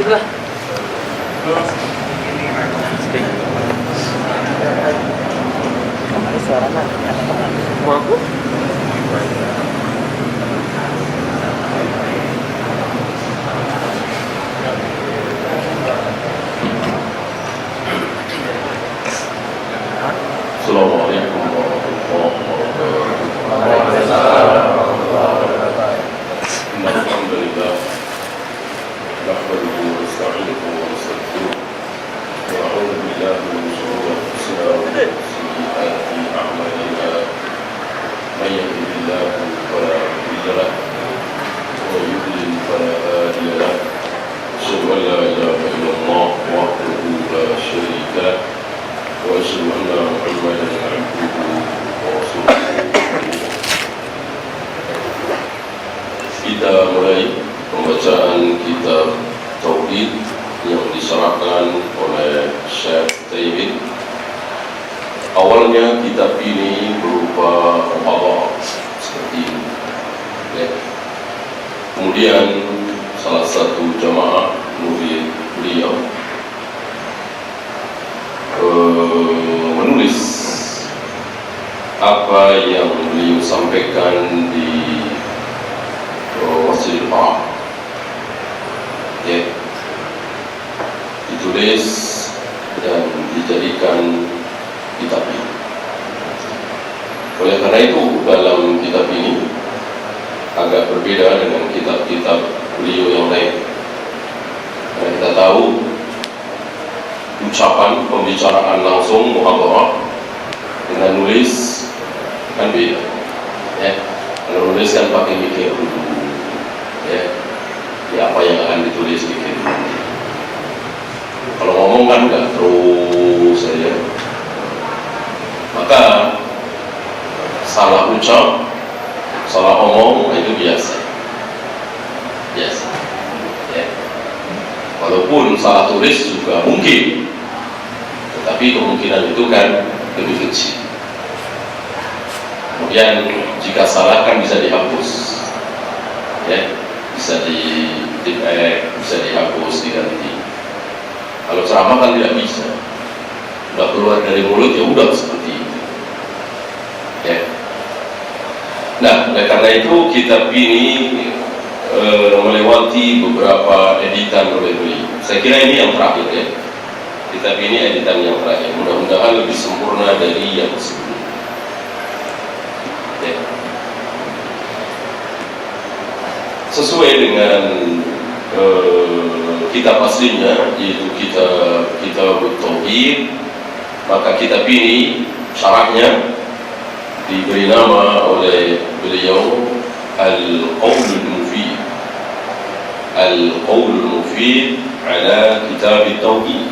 Sudah. Suara mana? Mau aku? Assalamualaikum warahmatullahi wabarakatuh. Alhamdulillah. Nahmaduhu wa nasta'inuhu wa nastaghfiruh. Wa na'udzu billahi min shururi anfusina wa min sayyiati a'malina. Man yahdihillahu fala mudilla lahu wa man yudlil fala hadiya lahu. Asyhadu an la ilaha illallah wahdahu la syarika lahu. وأشهد أن محمدا عبده ورسوله. Kita mulai pembacaan kitab Tauhid yang diserahkan oleh Syekh Utsaimin. Awalnya kitab ini berupa muhadharah seperti ini. Kemudian salah satu jamaah murid beliau menulis apa yang beliau sampaikan di Masjidil Haram. Ditulis dan dijadikan kitab ini. Oleh karena itu dalam kitab ini agak berbeda dengan kitab-kitab beliau yang lain. Karena kita tahu ucapan pembicaraan langsung muhadharah dengan nulis kan beda. Kalau nulis kan pakai mikir dulu, apa yang akan ditulis mikir dulu. Kalau ngomong kan nggak terus saja, maka salah ucap, salah omong itu biasa. Walaupun salah tulis juga mungkin, tetapi kemungkinan itu kan lebih kecil. Kemudian jika salah kan bisa dihapus, bisa bisa dihapus, diganti. Kalau ceramah kan tidak bisa, udah keluar dari mulut ya udah seperti itu. Nah, oleh karena itu kitab ini melewati beberapa editan oleh beliau. Saya kira ini yang terakhir Kitab ini editan yang terakhir. Mudah-mudahan lebih sempurna dari yang sebelumnya. Sesuai dengan kitab aslinya, yaitu kitab Tauhid, maka kitab ini syarahnya diberi nama oleh beliau Al-Qawlul Mufid. Al-Qawlul Mufid ala Kitab Tauhid.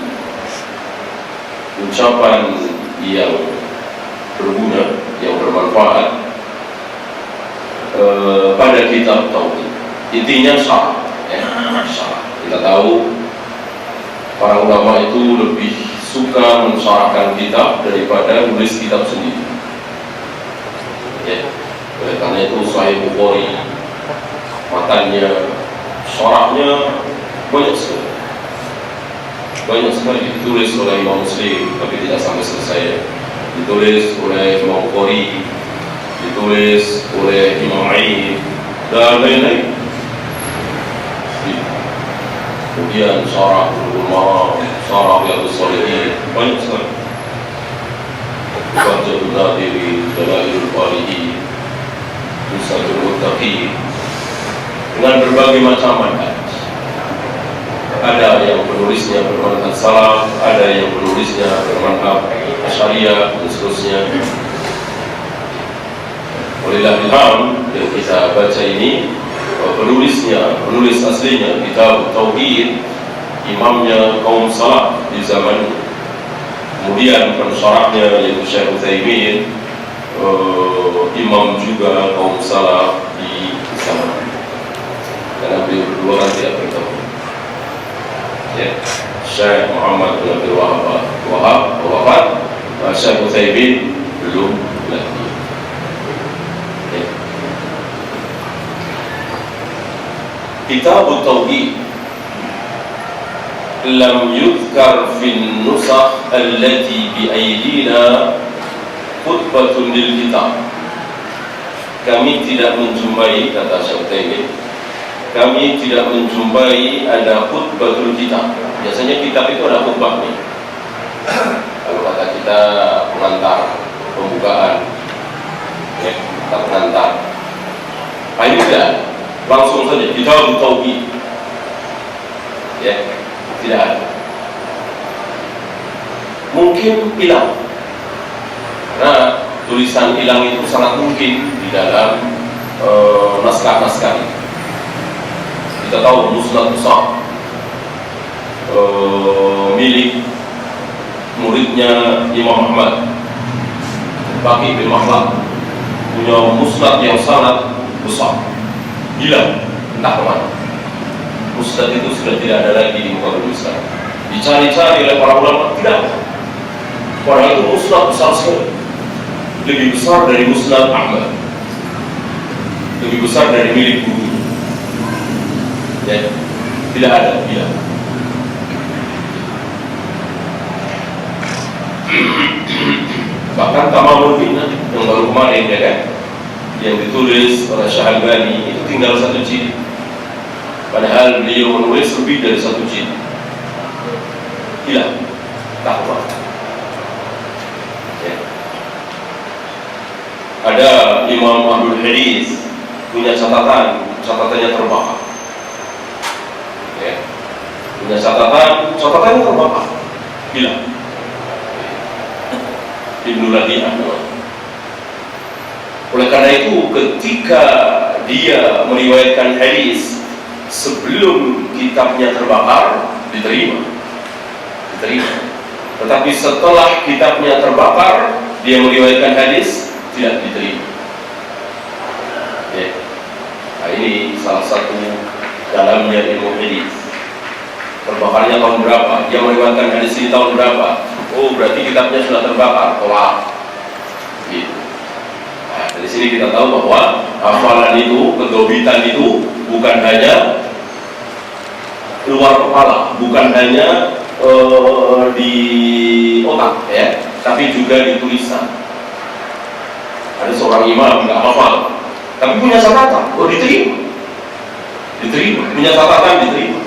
Ucapan yang berguna, yang bermanfaat pada kitab Tauhid. Intinya syarah. Kita tahu para ulama itu lebih suka mensyarahkan kitab daripada menulis kitab sendiri. Oleh karena itu Sahih Bukhari matanya, syarahnya banyak sekali ditulis oleh Imam Muslim tapi tidak sampai selesai. Ditulis oleh Imam Bukhari, ditulis oleh Imam Ain dan lain-lain. Kemudian syarah Al-Maram, syarah Riyadhus Shalihin, banyak sekali. Fathul Nadiri, Dalailul Falihin, Nusatul Muttaqin, dengan berbagai macam manhaj. Ada yang penulisnya bermanhaj salaf, ada yang penulisnya bermanhaj Asy'ariyah dan seterusnya. Walillahilhamd yang kita baca ini, penulis aslinya kitab Tauhid, imamnya kaum salaf di zaman. Kemudian pensyarahnya yaitu Syekh Utsaimin, imam juga kaum salaf di zaman. Karena beliau berdua kan tidak bertemu. Syekh Muhammad bin Abdul Wahab wafat, Syekh Utsaimin belum lagi. Kitab Tauhid lam yudhkar fin nusakh allati bi aydina khutbatun lil kitab. Kami tidak menjumpai, kata Syekh Utsaimin, kami tidak menjumpai ada khutbatul kitab. Biasanya kitab itu ada khutbah nih. Kalau kata kita pengantar, pembukaan, ya, kita pengantar. Nah, ini tidak, langsung saja kita tauhid. Ya, tidak ada. Mungkin hilang, karena tulisan hilang itu sangat mungkin di dalam naskah-naskah ini. Kita tahu Musnad Besar milik muridnya Imam Ahmad, Baqi bin Makhlad, punya musnad yang sangat besar, hilang entah kemana. Musnad itu sudah tidak ada lagi di muka bumi sekarang. Dicari-cari oleh para ulama, tidak ada. Padahal itu musnad besar sekali, lebih besar dari Musnad Ahmad, lebih besar dari milik guru. Ya, tidak ada, tidak. Bahkan Tamamul Minna yang baru kemarin, ya kan, yang ditulis oleh Syahalbani itu tinggal 1 jilid, padahal beliau menulis lebih dari 1 jilid. Hilang, tak apa. Ya. Ada Imam Abdul Hadis punya catatannya terbakar. Ya. Punya catatannya terbakar, hilang. Ibnu Labi'ah. Oleh karena itu, ketika dia meriwayatkan hadis sebelum kitabnya terbakar, diterima. Tetapi setelah kitabnya terbakar, dia meriwayatkan hadis, tidak diterima. Ya. Nah, ini salah satu dalamnya ilmu hadis. Terbakarnya tahun berapa? Yang meriwayatkan hadis ini tahun berapa? Oh, berarti kitabnya sudah terbakar, tolak. Gitu. Nah, dari sini kita tahu bahwa hafalan itu, kedobitan itu bukan hanya luar kepala, bukan hanya di otak, ya, tapi juga di tulisan. Ada seorang imam nggak hafal, tapi punya catatan, oh diterima. Punya catatan, diterima.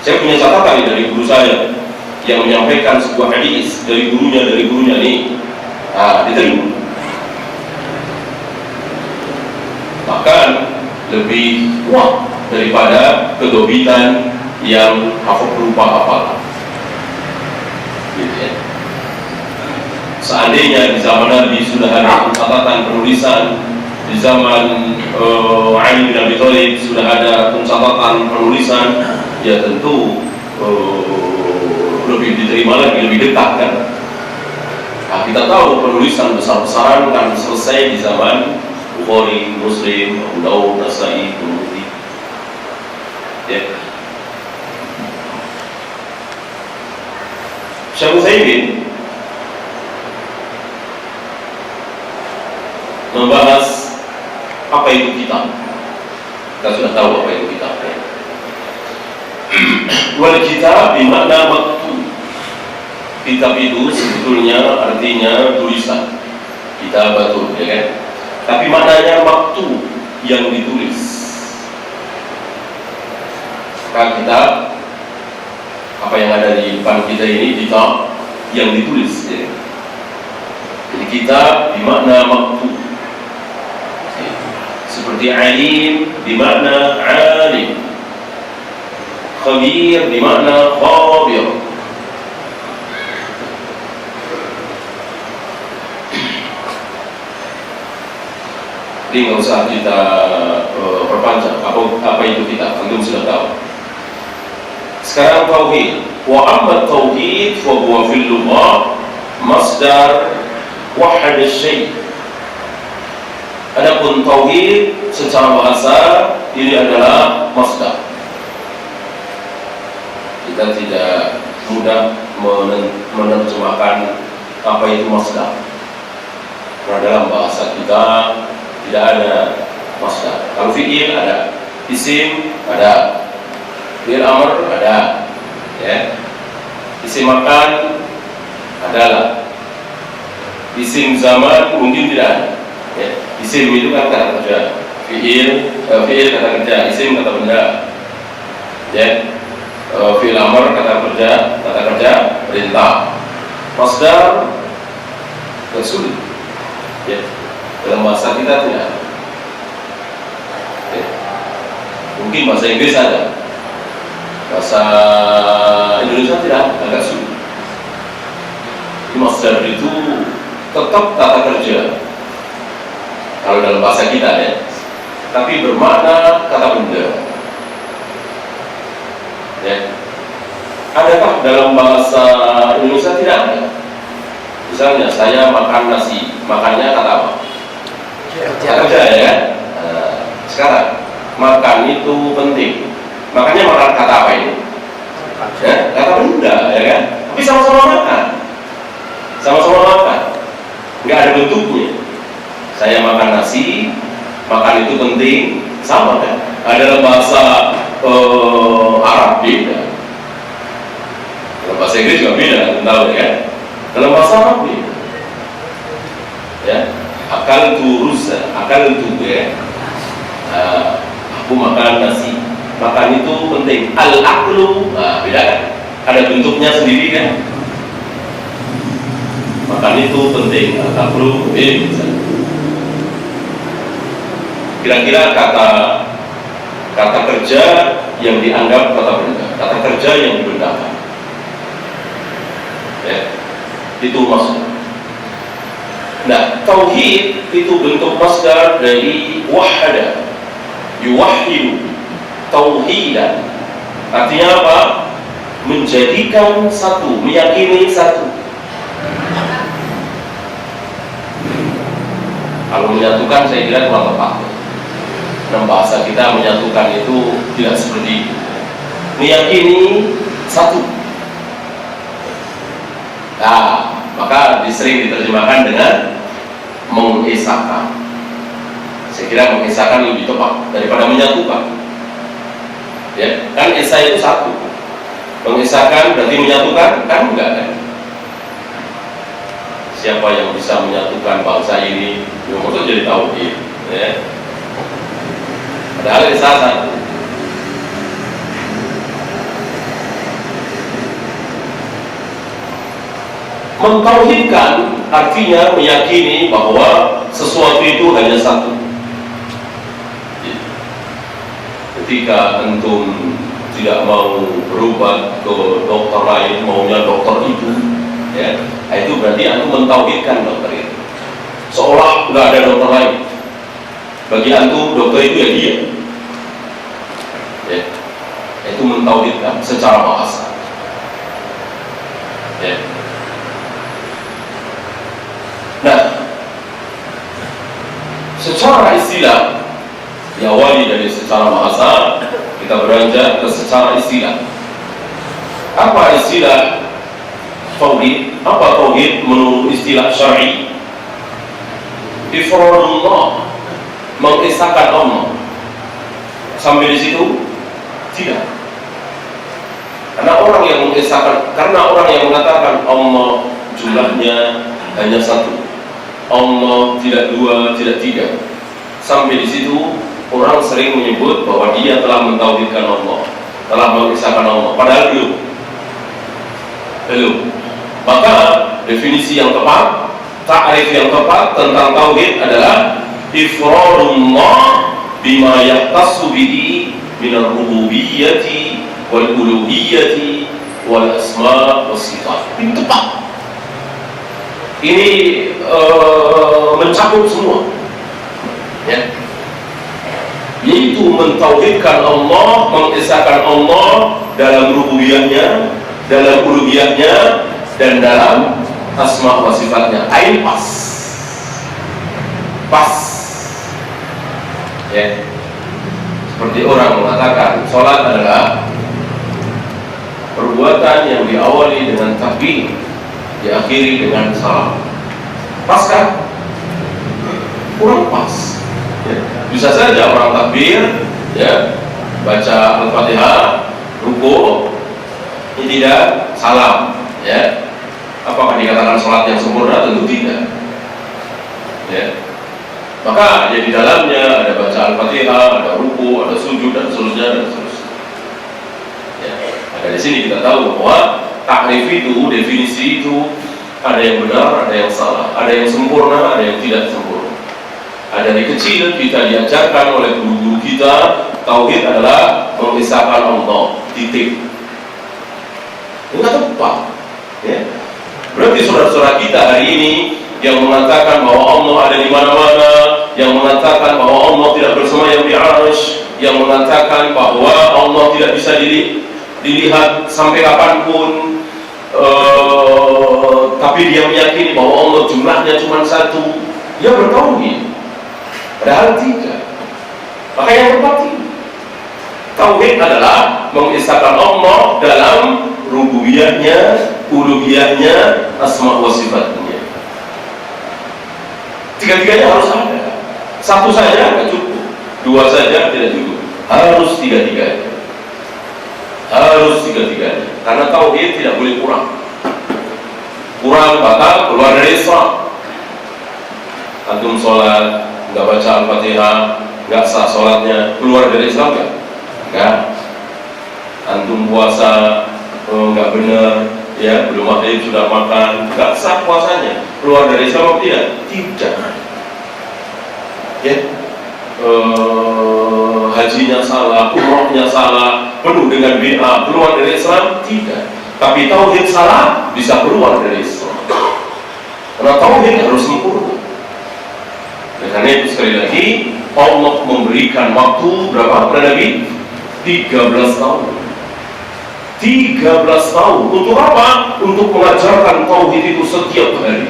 Saya punya catatan dari guru saya yang menyampaikan sebuah hadis dari gurunya nih, diterima. Bahkan lebih kuat daripada kedobitan yang berupa hafalan. Gitu ya. Seandainya di zaman Nabi sudah ada catatan penulisan, di zaman Ali bin Abi Thalib sudah ada pencatatan penulisan, ya tentu lebih diterima lagi, lebih dekat kan. Nah, kita tahu penulisan besar-besaran kan selesai di zaman Bukhari, Muslim, Abu Daud, Nasai, Tirmidzi. Ya. Syekh Utsaimin membahas apa itu kitab. Kita sudah tahu apa itu kitab. Wal kitab bermakna maktub. Kitab itu sebetulnya artinya tulisan, kitabatul, ya kan? Tapi maknanya maktub, yang ditulis. Kan kitab, apa yang ada di depan kita ini, kitab yang ditulis, ya. Jadi kitab bermakna maktub. Seperti alim bermakna alim, khabir bermakna khabir. Jadi nggak usah kita perpanjang apa itu kitab, antum sudah tahu. Sekarang tauhid. Wa amma tauhid fa huwa fil lughah masdar wahad asy-syai'. Adapun tauhid secara bahasa ini adalah masdar. Kita tidak mudah menerjemahkan apa itu masdar. Karena dalam bahasa kita tidak ada masdar. Kalau fi'il ada, isim ada, fi'il amr ada, ya. Isim makan adalah. Isim zaman mungkin tidak ada. Ya. Isim itu kan kata kerja, fiil kata kerja, isim kata benda. Ya. Fiil amr kata kerja perintah. Masdar tersulit. Ya. Dalam bahasa kita tidak ada. Ya. Mungkin bahasa Inggris ada, bahasa Indonesia tidak, agak sulit. Masdar itu tetap kata kerja kalau dalam bahasa kita ya, tapi bermakna kata benda. Ya. Adakah dalam bahasa Indonesia? Tidak ada. Misalnya saya makan nasi, makannya kata apa? Kata kerja ya kan? Nah, sekarang makan itu penting. Makanya makan kata apa ini? Ya, kata benda ya kan? Tapi sama-sama makan. Sama-sama makan. Nggak ada bentuknya. Saya makan nasi, makan itu penting, sama kan? Dalam bahasa Arab beda, dalam bahasa Inggris juga beda, tahu ya? Dalam bahasa Arab beda. Ya, akal turusa, akal itu ya. Aku makan nasi, makan itu penting. Al-aklu, beda kan? Ada bentuknya sendiri kan? Makan itu penting, al-aklu beda. Kira-kira kata kerja yang dianggap kata benda, kata kerja yang dibendakan, ya, itu masuk. Nah, tauhid itu bentuk masdar dari wahada, yuwahhidu, tauhidan. Artinya apa? Menjadikan satu, meyakini satu. Kalau menyatukan saya kira kurang tepat. Dalam bahasa kita menyatukan itu tidak seperti itu. Meyakini satu. Nah, maka sering diterjemahkan dengan mengesahkan. Saya kira mengesahkan lebih tepat daripada menyatukan. Ya, kan esa itu satu. Mengesahkan berarti menyatukan, kan enggak kan? Siapa yang bisa menyatukan bangsa ini? Maksudnya jadi tauhid, ya. Padahal esa satu. Mentauhidkan artinya meyakini bahwa sesuatu itu hanya satu. Ketika antum tidak mau berobat ke dokter lain, maunya dokter itu, ya, itu berarti antum mentauhidkan dokter itu. Seolah nggak ada dokter lain. Bagi antum dokter itu ya dia. Ya, itu mentauhidkan secara bahasa. Ya. Nah, secara istilah diawali dari secara bahasa, kita beranjak ke secara istilah. Apa istilah tauhid? Apa tauhid menurut istilah syar'i? Ifradullah, mengesahkan Allah. Sampai di situ? Tidak. Karena orang yang mengesahkan, karena orang yang mengatakan Allah jumlahnya hanya satu, Allah tidak dua, tidak tiga. Sampai di situ orang sering menyebut bahwa dia telah mentauhidkan Allah, telah mengesahkan Allah. Padahal belum. Maka definisi yang tepat, ta'rif yang tepat tentang tauhid adalah ifradullah bima yahtassu bihi minal rububiyyati wal uluhiyyati wal asma' was sifat. Ini tepat. Ini mencakup semua, ya. Yaitu mentauhidkan Allah, mengesahkan Allah dalam rububiyahnya, dalam uluhiyahnya, dan dalam asma wa sifatnya. Ain pas, ya. Seperti orang mengatakan sholat adalah perbuatan yang diawali dengan takbir, diakhiri dengan salam. Pas kan? Kurang pas. Ya. Bisa saja orang takbir, ya, baca Al-Fatihah, ruku, Ini tidak salah, ya. Apakah dikatakan sholat yang sempurna? Tentu tidak. Ya. Maka ya di dalamnya ada baca Al-Fatihah, ada ruku, ada sujud dan seterusnya dan seterusnya. Ya. Maka di sini kita tahu bahwa takrif itu, definisi itu ada yang benar, ada yang salah, ada yang sempurna, ada yang tidak sempurna. Ada dari kecil kita diajarkan oleh guru-guru kita, tauhid adalah mengisahkan Allah, titik. Enggak tepat, ya. Berarti saudara-saudara kita hari ini yang mengatakan bahwa Allah ada di mana-mana, yang mengatakan bahwa Allah tidak bersemayam di arsy, yang mengatakan bahwa Allah tidak bisa dilihat sampai kapanpun, tapi dia meyakini bahwa Allah jumlahnya cuma satu, dia bertauhid. Padahal tidak. Maka yang tepat ini, tauhid adalah mengisahkan Allah dalam rububiyahnya, uluhiyahnya, asma wa sifatnya. Tiga-tiganya harus ada. Satu saja tidak cukup, dua saja tidak cukup, harus tiga-tiganya. Harus tiga-tiganya. Karena tauhid tidak boleh kurang. Kurang batal keluar dari Islam. Antum sholat nggak baca Al-Fatihah, nggak sah sholatnya, keluar dari Islam nggak? Nggak. Antum puasa nggak benar, ya belum maghrib sudah makan, nggak sah puasanya, keluar dari Islam tidak? Tidak. Ya, hajinya salah, umrohnya salah, penuh dengan bid'ah, keluar dari Islam? Tidak. Tapi tauhid salah bisa keluar dari Islam. Karena tauhid harus sempurna. Karena itu sekali lagi Allah memberikan waktu berapa kepada Nabi? 13 tahun. 13 tahun. Untuk apa? Untuk mengajarkan tauhid itu setiap hari.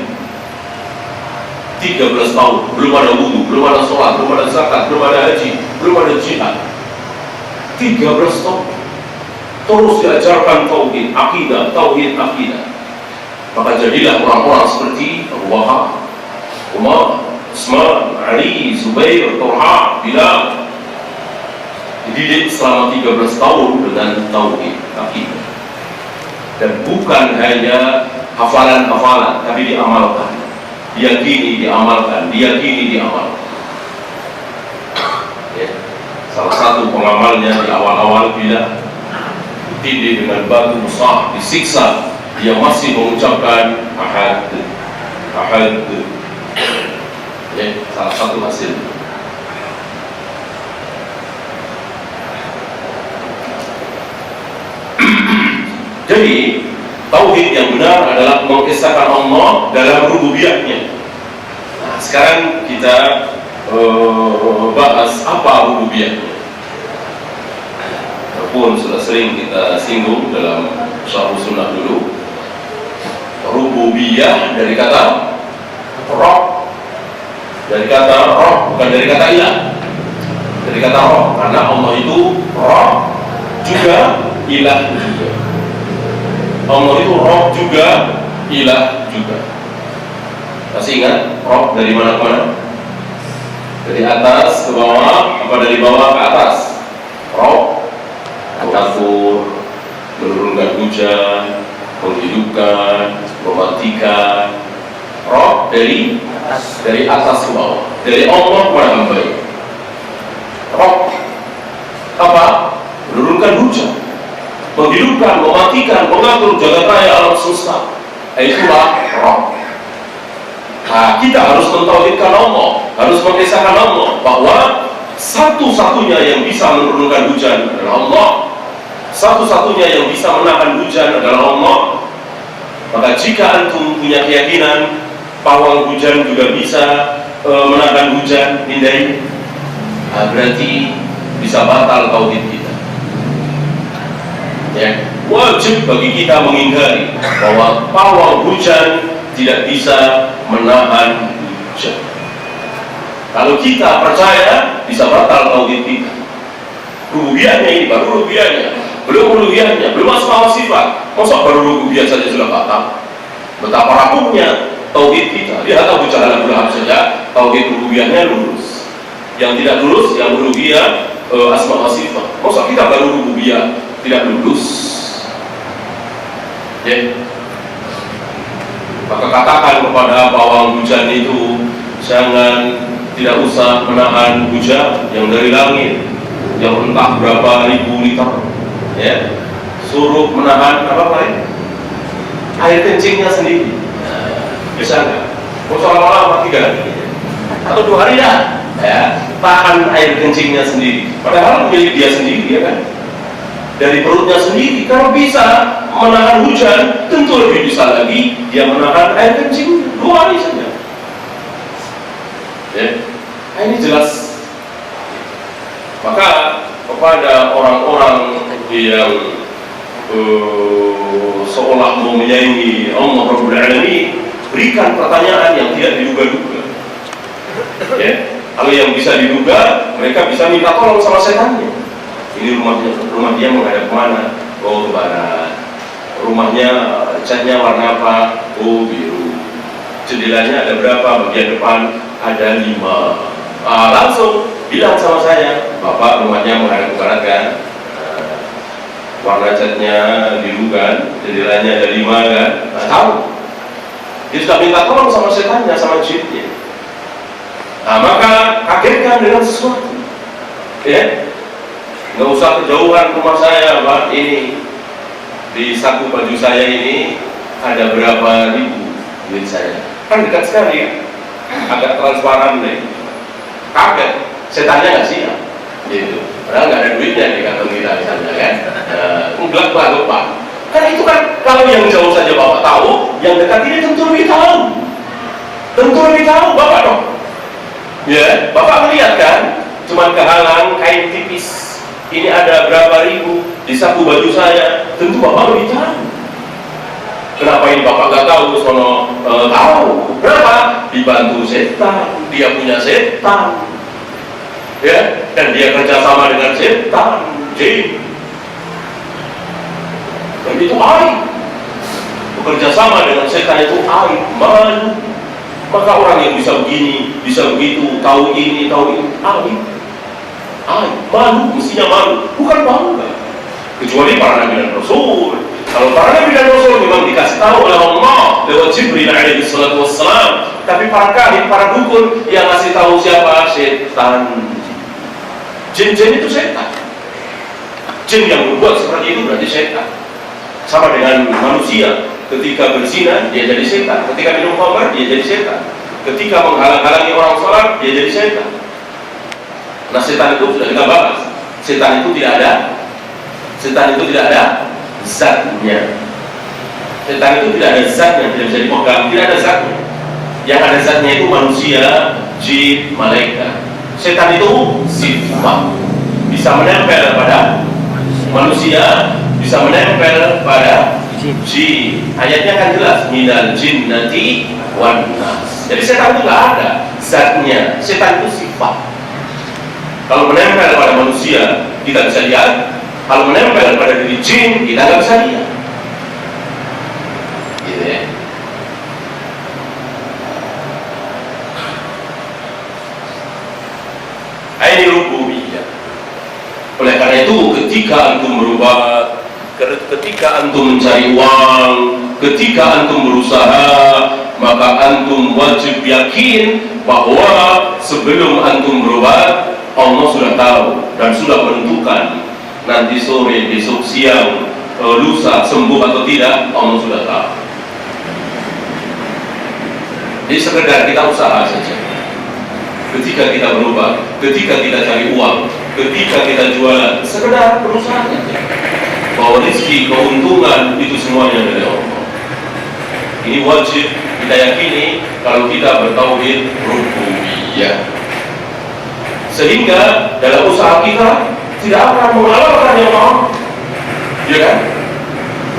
13 tahun. Belum ada wudu, belum ada sholat, belum ada zakat, belum ada haji, belum ada jihad. 13 tahun. Terus diajarkan tauhid, akidah, tauhid, akidah. Maka jadilah orang-orang seperti Abu Bakar, Umar, Utsman, Ali, Zubair, Talha, Bilal, dididik selama 13 tahun dengan tauhid, akidah. Dan bukan hanya hafalan-hafalan, tapi diamalkan, diyakini, diamalkan, diyakini, diamalkan. Ya. Salah satu pengamalnya di awal-awal bila dididik dengan batu besar, disiksa, dia masih mengucapkan ahad, ahad. Ya, salah satu hasil. Jadi tauhid yang benar adalah mengisahkan Allah dalam rububiyahnya. Nah, sekarang kita bahas apa rububiyahnya. Walaupun sudah sering kita singgung dalam Syarh Sunnah dulu. Rububiyah dari kata Rabb, dari kata Rabb, bukan dari kata ilah, dari kata Rabb, karena Allah itu Rabb juga, ilah juga. Allah itu Rabb juga, ilah juga. Masih ingat Rabb dari mana ke mana? Dari atas ke bawah, apa dari bawah ke atas? Rabb, mengatur, menurunkan hujan, menghidupkan, mematikan. Rabb dari atas ke bawah, dari Allah kepada hamba. Rabb apa? Menurunkan hujan, menghidupkan, mematikan, mengatur jagat raya alam semesta. Itulah Rabb. Nah, kita harus mentauhidkan Allah, harus mengisahkan Allah bahwa satu-satunya yang bisa menurunkan hujan adalah Allah, satu-satunya yang bisa menahan hujan adalah Allah. Maka jika antum punya keyakinan pawang hujan juga bisa menahan hujan, hindari, nah, berarti bisa batal tauhid kita. Ya, wajib bagi kita mengingkari bahwa pawang hujan tidak bisa menahan hujan. Kalau kita percaya, bisa batal tauhid kita. Rububiyahnya ini baru rububiyahnya, belum uluhiyahnya, belum asma wa sifat. Masa baru rububiyah saja sudah batal? Betapa rapuhnya tauhid kita. Lihat Abu Jahal Abu Lahab saja, tauhid rububiyahnya lurus. Yang tidak lurus, yang uluhiyah, asma wa sifat. Masa kita baru rububiyah tidak lurus? Ya. Maka katakan kepada pawang hujan itu, jangan, tidak usah menahan hujan yang dari langit yang entah berapa ribu liter, ya, suruh menahan apa lain, air kencingnya sendiri. Bisa nggak? Mau lama-lama 3 hari atau 2 hari dah, ya, tahan air kencingnya sendiri. Padahal milik dia sendiri, ya kan? Dari perutnya sendiri. Kalau bisa menahan hujan, tentu lebih bisa lagi dia menahan air kencing 2 hari saja. Ya, nah, ini jelas. Maka kepada orang-orang yang seolah mau menyaingi Allah Rabbul Alamin, berikan pertanyaan yang tidak diduga-duga. Ya, kalau yang bisa diduga, mereka bisa minta tolong sama setannya. Ini rumah dia menghadap kemana? Oh, ke barat. Rumahnya catnya warna apa? Oh, biru. Jendelanya ada berapa? Bagian depan ada 5. Langsung bilang sama saya, Bapak rumahnya menghadap ke barat kan? Warna catnya biru kan? Jendelanya ada 5 kan? Tahu. Dia sudah minta tolong sama setannya, sama jinnya. Nah, maka kagetkan dengan sesuatu. Ya, nggak usah kejauhan rumah saya, Pak. Ini di saku baju saya ini ada berapa ribu duit saya. Kan dekat sekali ya, agak transparan nih. Kaget, setannya nggak siap. Gitu. Padahal nggak ada duitnya di kantong kita misalnya kan. Enggak Pak. Karena itu kan kalau yang jauh saja Bapak tahu, yang dekat ini tentu lebih tahu. Tentu lebih tahu Bapak dong. Ya, Bapak melihat kan, cuman kehalang kain tipis. Ini ada berapa ribu di saku baju saya, tentu Bapak lebih tahu. Kenapa ini Bapak nggak tahu? Sono tahu. Kenapa? Dibantu setan, dia punya setan, ya, dan dia kerjasama dengan setan, jin. Dan itu aib. Bekerja sama dengan setan itu aib, malu. Maka orang yang bisa begini, bisa begitu, tahu ini, tahu itu, aib. Aib, malu, mestinya malu, bukan bangga. Kecuali para nabi dan rasul. Kalau para nabi dan rasul memang dikasih tahu oleh Allah lewat Jibril alaihi salatu wassalam. Tapi para kahin, para dukun yang ngasih tahu siapa? Setan. Jin-jin itu setan. Jin yang berbuat seperti itu berarti setan. Sama dengan manusia, ketika berzina dia jadi setan, ketika minum khamr dia jadi setan, ketika menghalang-halangi orang sholat dia jadi setan. Nah, setan itu sudah kita bahas. Setan itu tidak ada zatnya. Setan itu tidak ada zatnya, tidak bisa dipegang, tidak ada zatnya. Yang ada zatnya itu manusia, jin, malaikat. Setan itu sifat, bisa menempel pada manusia, bisa menempel pada jin. Ayatnya kan jelas, minal jinnati wan nas. Jadi setan itu nggak ada zatnya, setan itu sifat. Kalau menempel pada manusia kita bisa lihat, kalau menempel pada diri jin kita nggak bisa lihat. Gitu ya. Ini rububiyah. Oleh karena itu ketika antum berubah, ketika antum mencari uang, ketika antum berusaha, maka antum wajib yakin bahwa sebelum antum berubah, Allah sudah tahu dan sudah menentukan nanti sore, besok siang, lusa sembuh atau tidak, Allah sudah tahu. Jadi sekedar kita usaha saja. Ketika kita berubah, ketika kita cari uang, ketika kita jualan, sekedar berusaha saja. Bahwa rezeki, keuntungan itu semuanya dari Allah. Ini wajib kita yakini kalau kita bertauhid rububiyah. Sehingga dalam usaha kita tidak akan menghalalkan yang haram, ya kan?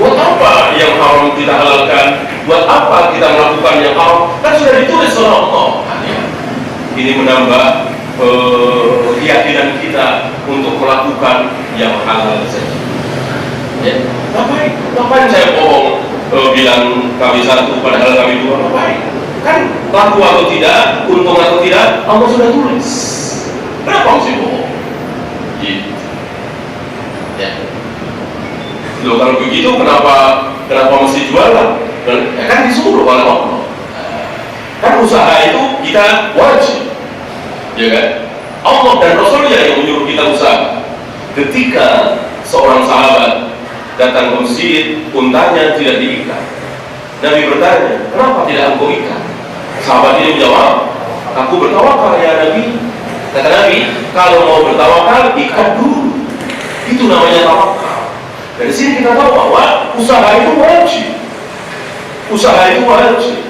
Buat apa yang haram kita halalkan? Buat apa kita melakukan yang haram? Kan sudah ditulis oleh Allah. Ini menambah keyakinan kita untuk melakukan yang halal saja. Ya, ngapain saya bohong bilang kami satu padahal kami dua? Ngapain? Kan laku atau tidak, untung atau tidak, Allah sudah tulis. Kenapa mesti bohong? Gitu. Ya. Loh, kalau begitu kenapa kenapa mesti jualan? Ya kan disuruh oleh Allah. Kan usaha itu kita wajib, ya kan? Allah dan Rasulnya yang menyuruh kita usaha. Ketika seorang sahabat datang ke masjid, untanya tidak diikat. Nabi bertanya, kenapa tidak engkau ikat? Sahabat ini menjawab, aku bertawakal ya Nabi. Kata Nabi, kalau mau bertawakal, ikat dulu. Itu namanya tawakal. Dari sini kita tahu bahwa usaha itu wajib. Usaha itu wajib.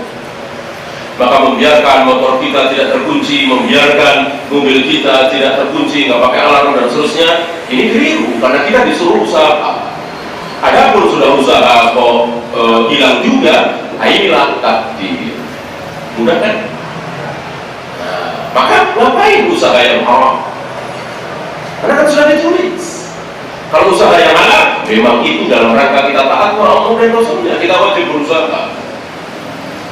Maka membiarkan motor kita tidak terkunci, membiarkan mobil kita tidak terkunci, nggak pakai alarm dan seterusnya, ini keliru karena kita disuruh usaha. Adapun sudah usaha kok hilang juga, inilah takdir. Mudah kan? Nah, maka ngapain usaha yang haram? Karena kan sudah ditulis. Kalau usaha yang halal, memang itu dalam rangka kita taat kepada Allah dan Rasulnya, kita wajib berusaha.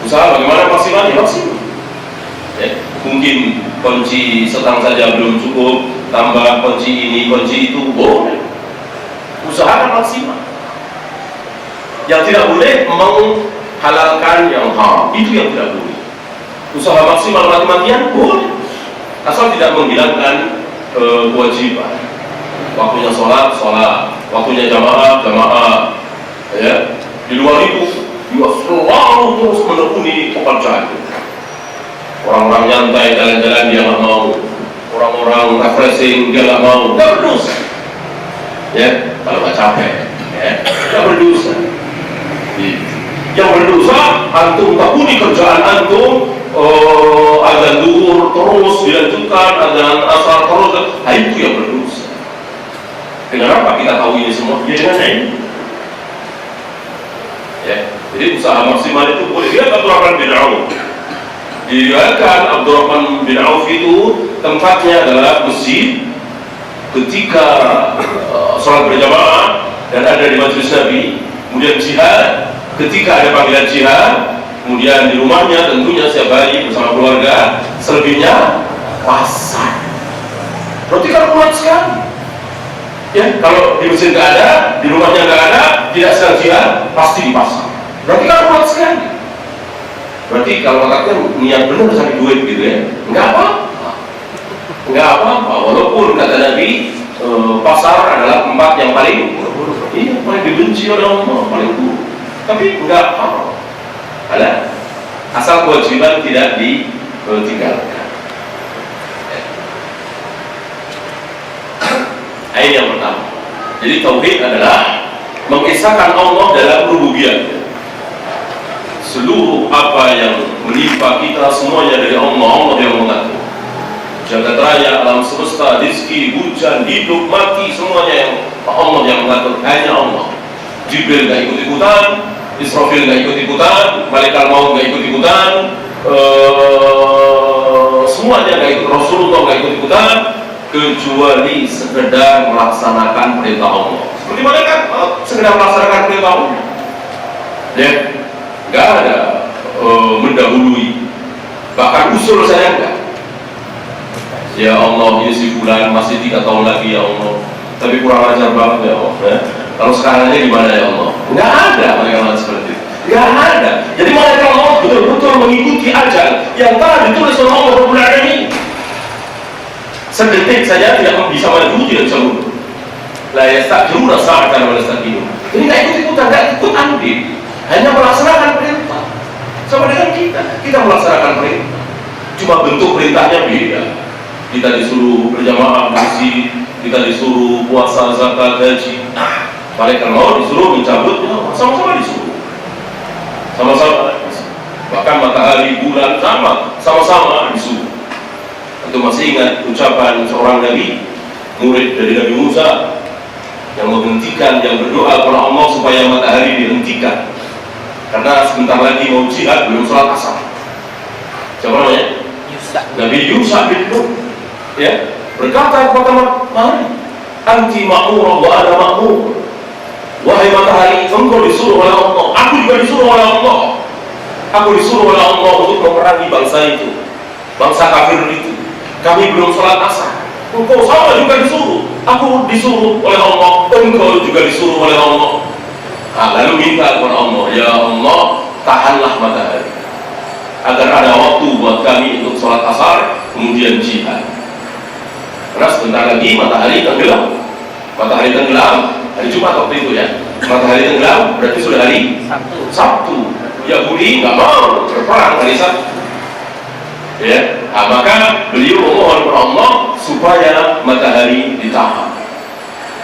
Usaha bagaimana maksimalnya? Maksimal. Ya, mungkin kunci setang saja belum cukup, tambah kunci ini, kunci itu, boleh. Usahakan maksimal. Yang tidak boleh menghalalkan yang haram, itu yang tidak boleh. Usaha maksimal mati-matian boleh, asal tidak menghilangkan kewajiban. Waktunya sholat, waktunya jamaah, ya. Di luar itu dia selalu terus menekuni pekerjaan. Orang-orang nyantai jalan-jalan dia nggak mau, orang-orang refreshing dia nggak mau, nggak berdosa. Ya, kalau nggak capek, ya, nggak berdosa. Yang berdosa antum tekuni kerjaan antum, azan duhur terus dilanjutkan, azan asar terus, nah itu yang berdosa. Kenapa kita tahu ini semua? Ya dengan ini. Ya, jadi usaha maksimal itu boleh. Lihat Abdurrahman bin Auf. Diriwayatkan Abdurrahman bin Auf itu tempatnya adalah masjid. Ketika sholat berjamaah dan ada di majelis Nabi, kemudian jihad. Ketika ada panggilan jihad, kemudian di rumahnya tentunya setiap hari bersama keluarga. Selebihnya pasar. Berarti kan kuat sekali. Ya, kalau di masjid nggak ada, di rumahnya nggak ada, tidak sedang jihad, pasti di pasar. Berarti kan kuat sekali. Berarti kalau kakaknya niat benar cari duit gitu ya, nggak apa-apa. Nggak apa-apa, walaupun kata Nabi, pasar adalah tempat yang paling dibenci oleh Allah, paling buruk. Tapi nggak apa-apa. Ada asal kewajiban tidak ditinggalkan. Ayat yang pertama. Jadi tauhid adalah mengesahkan Allah dalam rububiyah. Seluruh apa yang menimpa kita semuanya dari Allah, Allah yang mengatur. Jagat raya, alam semesta, rezeki, hujan, hidup, mati, semuanya yang Allah yang mengatur. Hanya Allah. Jibril nggak ikut-ikutan, Israfil nggak ikut-ikutan, Malaikat Maut nggak ikut-ikutan, semuanya nggak ikut, Rasulullah nggak ikut-ikutan, kecuali sekedar melaksanakan perintah Allah. Seperti malaikat, sekedar melaksanakan perintah Allah. Ya, nggak ada mendahului, bahkan usul saya enggak. Ya Allah, ini si fulan masih 3 tahun lagi ya Allah, tapi kurang ajar banget ya Allah. Ya. Kalau sekarang ini gimana ya Allah? Nggak ada malaikat seperti itu. Nggak ada. Jadi malaikat Allah betul-betul mengikuti ajal yang telah ditulis oleh Allah Rabbul Alamin. Sedetik saja tidak bisa maju, tidak bisa mundur. La yasta'khiruna sa'atan wa la yastaqdimun. Ini nggak ikut-ikutan, nggak ikut andil, hanya melaksanakan perintah. Sama dengan kita melaksanakan perintah. Cuma bentuk perintahnya beda. Kita disuruh berjamaah bersih, kita disuruh puasa, zakat, haji. Malaikat mau disuruh mencabut, sama-sama disuruh. Sama-sama. Bahkan matahari, bulan sama-sama disuruh. Itu masih ingat ucapan seorang nabi, murid dari Nabi Musa, yang menghentikan, yang berdoa kepada Allah supaya matahari dihentikan karena sebentar lagi mau jihad, belum sholat asar. Siapa namanya? Nabi Yusuf bin Nun, ya, berkata kepada matahari, anti ma'murah wa ana ma'mur. Wahai matahari, engkau disuruh oleh Allah, aku juga disuruh oleh Allah. Aku disuruh oleh Allah untuk memerangi bangsa itu, bangsa kafir itu. Kami belum sholat asar. Engkau sama juga disuruh. Aku disuruh oleh Allah, engkau juga disuruh oleh Allah. lalu minta kepada Allah, ya Allah, tahanlah matahari agar ada waktu buat kami untuk sholat asar, kemudian jihad. Karena sebentar lagi matahari tenggelam. Matahari tenggelam hari Jumat waktu itu ya. Matahari tenggelam berarti sudah hari Sabtu. Yahudi nggak mau berperang hari Sabtu. Ya, maka beliau memohon kepada Allah supaya matahari ditahan.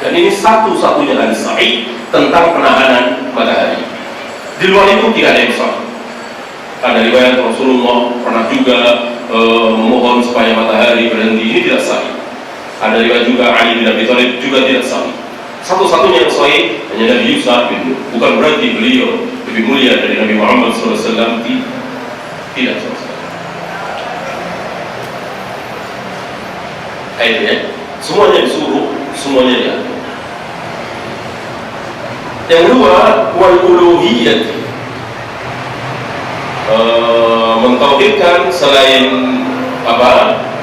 Dan ini satu-satunya hadis sahih tentang penahanan matahari. Di luar itu tidak ada yang sahih. Ada riwayat Rasulullah pernah juga memohon supaya matahari berhenti, ini tidak sahih. Ada riwayat juga Ali bin Abi Thalib juga tidak sahih. Satu-satunya yang sahih hanya Nabi Yusuf bin Nun. Bukan berarti beliau lebih mulia dari Nabi Muhammad SAW, tidak sama sekali. Akhirnya semuanya disuruh, semuanya diatur. Yang kedua, wal uluhiyyah, mentauhidkan selain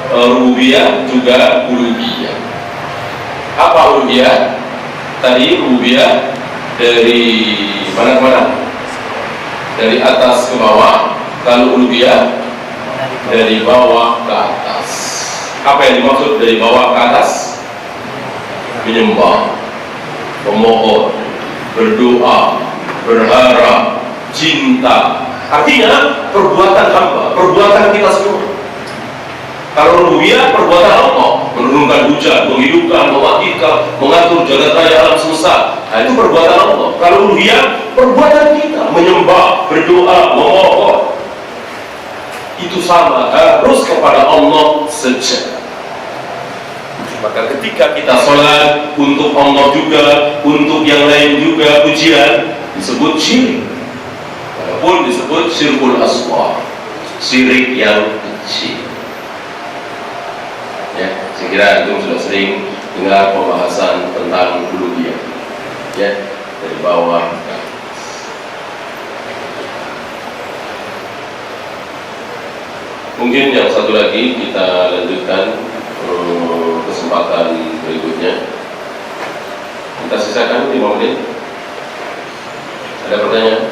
rububiyah juga uluhiyah. Apa uluhiyah? Tadi rububiyah dari mana ke mana? Dari atas ke bawah. Kalau uluhiyah dari bawah ke atas. Apa yang dimaksud dari bawah ke atas? Menyembah, memohon, berdoa, berharap, cinta. Artinya perbuatan hamba, perbuatan kita semua. Kalau rububiyah perbuatan Allah, menurunkan hujan, menghidupkan, mematikan, mengatur jagat raya alam semesta. Nah, itu perbuatan Allah. Kalau uluhiyah perbuatan kita, menyembah, berdoa, memohon. Itu sama, harus kepada Allah saja. Maka ketika kita sholat untuk Allah juga, untuk yang lain juga pujian, disebut syirik. Walaupun disebut syirkul asghar, syirik yang kecil. Ya, saya kira itu sudah sering dengar pembahasan tentang uluhiyah. Ya, dari bawah ke atas. Mungkin yang satu lagi kita lanjutkan kesempatan berikutnya. Kita sisakan 5 menit. Ada pertanyaan?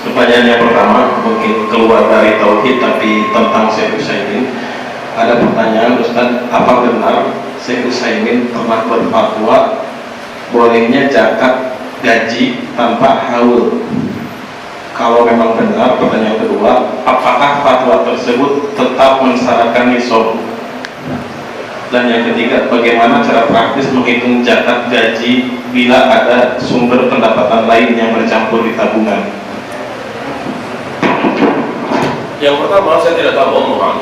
Pertanyaan yang pertama mungkin keluar dari tauhid tapi tentang Syekh Utsaimin. Ada pertanyaan, Ustaz, apa benar Syekh Utsaimin pernah berfatwa bolehnya zakat gaji tanpa haul? Kalau memang benar, pertanyaan kedua, apakah fatwa tersebut tetap mensyaratkan nisab? Dan yang ketiga, bagaimana cara praktis menghitung zakat gaji bila ada sumber pendapatan lain yang bercampur di tabungan? Yang pertama, saya tidak tahu omongan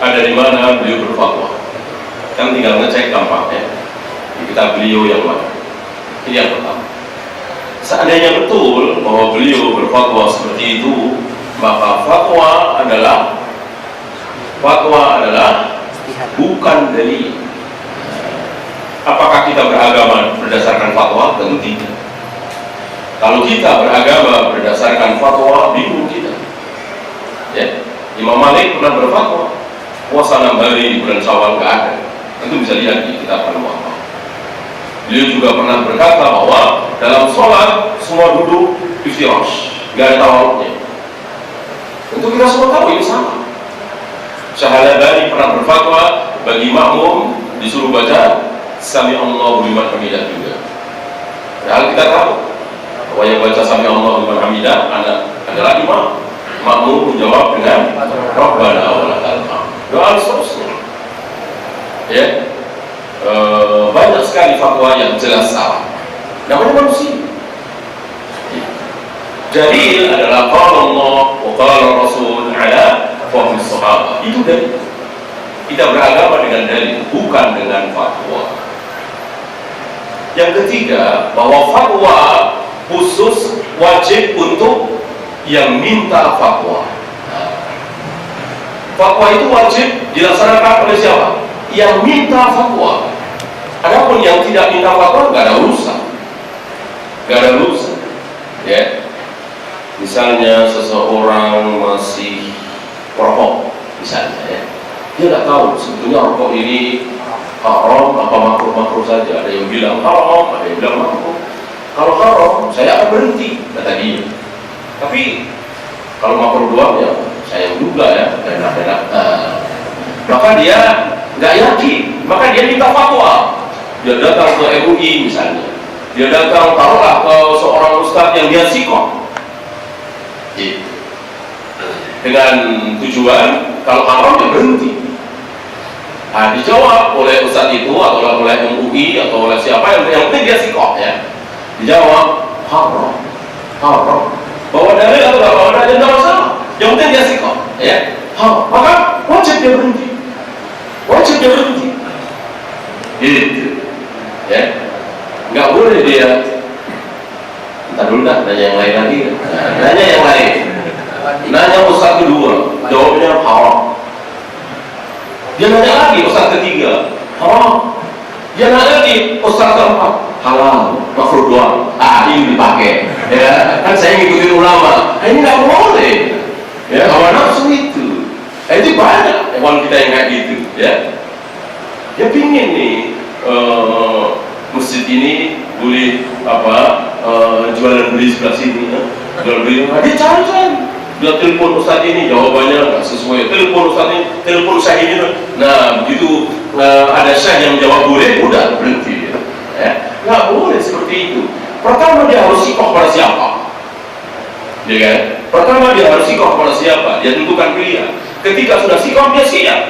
ada di mana beliau berfatwa. Kan tinggal ngecek gampangnya di kitab beliau yang mana. Ini yang pertama. Seandainya betul bahwa beliau berfatwa seperti itu, maka fatwa adalah bukan dalil. Apakah kita beragama berdasarkan fatwa? Tentu tidak. Kalau kita beragama berdasarkan fatwa, bingung kita. Ya, Imam Malik pernah berfatwa puasa 6 hari di bulan Syawal nggak ada. Itu bisa lihat di kitab Al-Muwatta. Beliau juga pernah berkata bahwa dalam sholat semua duduk iftirash, nggak ada tawafnya. Tentu kita semua tahu ini sama. Syahladani pernah berfatwa bagi makmum disuruh baca Sami Allahu liman hamidah juga. Padahal kita tahu bahwa yang baca Sami Allahu liman hamidah adalah imam. Makmum menjawab dengan Rabbana wa lakal hamd. Doa seterusnya. Ya, banyak sekali fatwa yang jelas salah. Namanya manusia. Dalil adalah qala Allah wa qala Rasul ala fahmi sahabat. Itu dalil. Kita beragama dengan dalil, bukan dengan fatwa. Yang ketiga, bahwa fatwa khusus wajib untuk yang minta fatwa. Fatwa itu wajib dilaksanakan oleh siapa? Yang minta fatwa. Adapun yang tidak minta fatwa nggak ada urusan. Ya. Misalnya seseorang masih perokok, misalnya ya. Dia nggak tahu sebetulnya rokok ini haram apa makruh saja. Ada yang bilang haram, ada yang bilang makruh. Kalau haram, saya akan berhenti, kata dia. Tapi kalau makruh doang ya, saya juga ya, enak-enak. Maka dia nggak yakin, maka dia minta fatwa. Dia datang ke MUI misalnya, dia datang taruhlah ke seorang ustadz yang dia sikoh, dengan tujuan kalau haram dia berhenti. Nah, dijawab oleh ustadz itu atau oleh MUI atau oleh siapa yang penting dia sikoh ya. Dijawab haram. Bawa dalil atau nggak bawa dalil nggak masalah. Yang penting dia sikoh ya. Maka wajib dia berhenti. Gitu ya. Nggak boleh dia entar dulu dah, nanya yang lain lagi. Nanya yang lain. Nanya ustaz kedua, jawabnya haram. Dia nanya lagi ustaz ketiga, haram. Dia nanya lagi ustaz keempat, halal, makruh doang. Ini dipakai. Ya, kan saya ngikutin ulama. Ini nggak boleh. Ya, hawa nafsu itu. Itu banyak hewan kita yang kayak gitu. Ya, dia pingin nih masjid ini boleh jualan beli sebelah sini. Jualan beli, dia cari. Dia telepon ustaz ini, jawabannya nggak sesuai. Telepon ustaz ini, telepon syekh ini. Nah, begitu ada syekh yang jawab boleh, udah berhenti. Ya, nggak boleh seperti itu. Pertama dia harus sikoh pada siapa? Ya kan? Pertama dia harus sikoh pada siapa? Dia tentukan pilihan. Ketika sudah sikoh, dia siap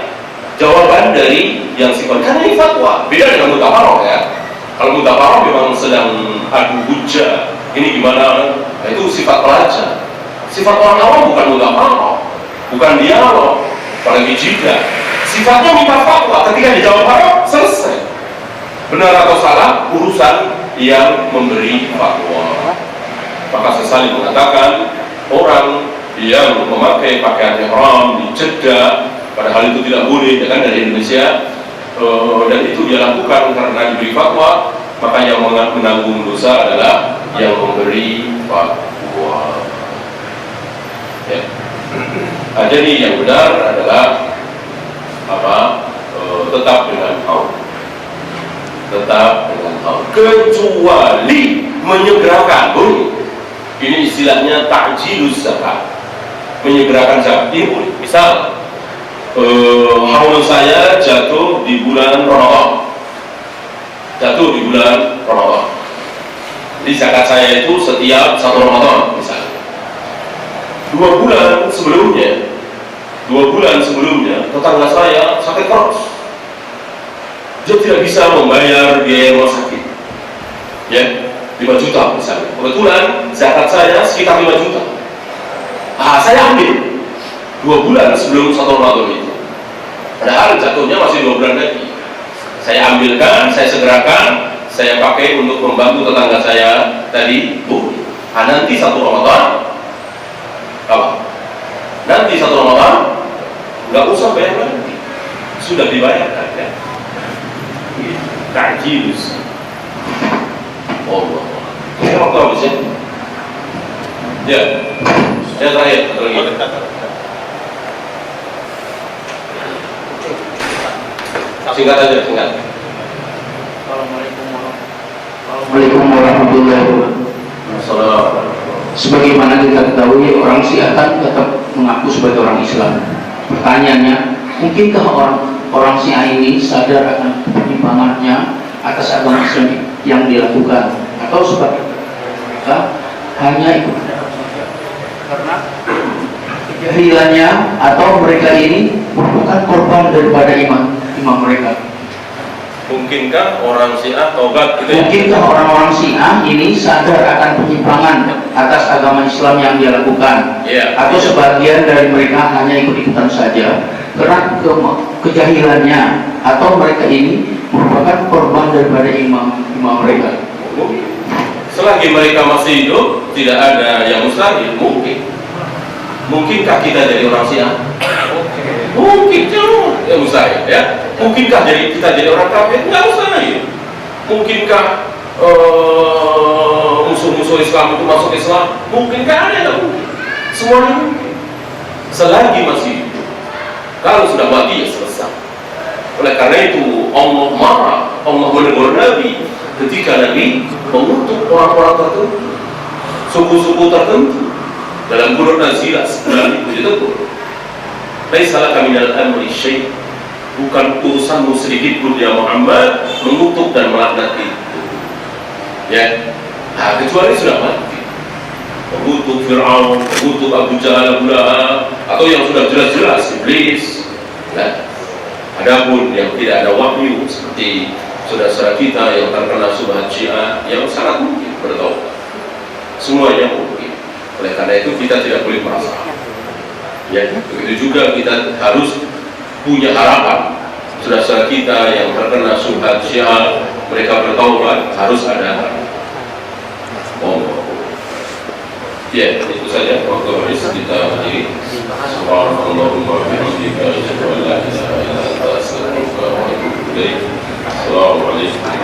jawaban dari yang sikoh. Karena ini fatwa. Beda dengan mutabaroh ya. Kalau mutabaroh memang sedang adu hujah. Ini gimana? Nah, itu sifat pelajar. Sifat orang awam bukan mutabaroh, bukan dialog, apalagi jika sifatnya minta fatwa. Ketika dijawab haram, selesai. Benar atau salah urusan yang memberi fatwa. Maka saya saling mengatakan orang yang memakai pakaian ihram di Jeddah, padahal itu tidak boleh, ya kan, dari Indonesia, dan itu dia lakukan karena diberi fatwa, maka yang menanggung dosa adalah yang memberi fatwa. Ya. Jadi yang benar adalah tetap dengan Allah. Kecuali menyegerakan, boleh. Ini istilahnya ta'jilus zakat, menyegerakan zakat ini boleh. Misal haul saya jatuh di bulan Ramadan, jadi zakat saya itu setiap 1 Ramadan misalnya. 2 bulan sebelumnya tetangga saya sakit keras, dia tidak bisa membayar biaya rumah sakit ya, 5 juta misalnya. Kebetulan zakat saya sekitar 5 juta. Saya ambil 2 bulan sebelum 1 Ramadan itu, padahal jatuhnya masih 2 bulan lagi. Saya ambilkan, saya segerakan, saya pakai untuk membantu tetangga saya tadi. Nanti 1 Ramadan nanti 1 Ramadan nggak usah bayar lagi, sudah dibayarkan ya. Ta'jilus. Allah. Ini waktu habis ya. Ya. Saya terakhir lagi. Singkat aja, singkat. Assalamualaikum warahmatullahi wabarakatuh. Sebagaimana kita ketahui, orang Syiah kan tetap mengaku sebagai orang Islam. Pertanyaannya, mungkinkah orang Syiah ini sadar akan penyimpangannya atas agama Islam yang dilakukan, atau sebagai mereka hanya ikut karena kejahilannya, atau mereka ini merupakan korban daripada imam mereka? Mungkinkah orang Syiah taubat gitu ya? Mungkinkah orang-orang Syiah ini sadar akan penyimpangan atas agama Islam yang dia lakukan? Atau sebagian dari mereka hanya ikut-ikutan saja karena kejahilannya, atau mereka ini merupakan korban daripada imam mereka? Selagi mereka masih hidup, tidak ada yang mustahil. Mungkinkah kita jadi orang Syiah? Mungkin, ya mustahil ya. Mungkinkah kita jadi orang kafir? Nggak mustahil. Mungkinkah musuh-musuh Islam itu masuk Islam? Mungkinkah? Ada, nggak mungkin. Semuanya mungkin selagi masih hidup. Kalau sudah mati ya selesai. Oleh karena itu Allah marah, Allah menegur Nabi ketika Nabi mengutuk orang-orang tertentu, suku-suku tertentu. Dalam Quran Nazilah sebulan itu ditegur. Laisa laka minal amri syai', bukan urusanmu sedikit pun ya Muhammad mengutuk dan melaknat itu. Ya, nah, kecuali sudah mati. Mengutuk Fir'aun, mengutuk Abu Jahal, Abu Lahab, atau yang sudah jelas-jelas iblis. Nah, adapun yang tidak ada wahyu seperti saudara-saudara kita yang terkena subhat Syiah, yang sangat mungkin bertaubat. Semuanya mungkin. Oleh karena itu kita tidak boleh merasa. Ya, begitu juga kita harus punya harapan. Saudara-saudara kita yang terkena subhat Syiah, mereka bertaubat, harus ada harapan. Ya, itu saja waktu habis kita hadiri. Subhanallahumma wa bihamdika, asyhadu an la ilaha illa anta, astaghfiruka wa atubu ilaik. Assalamualaikum.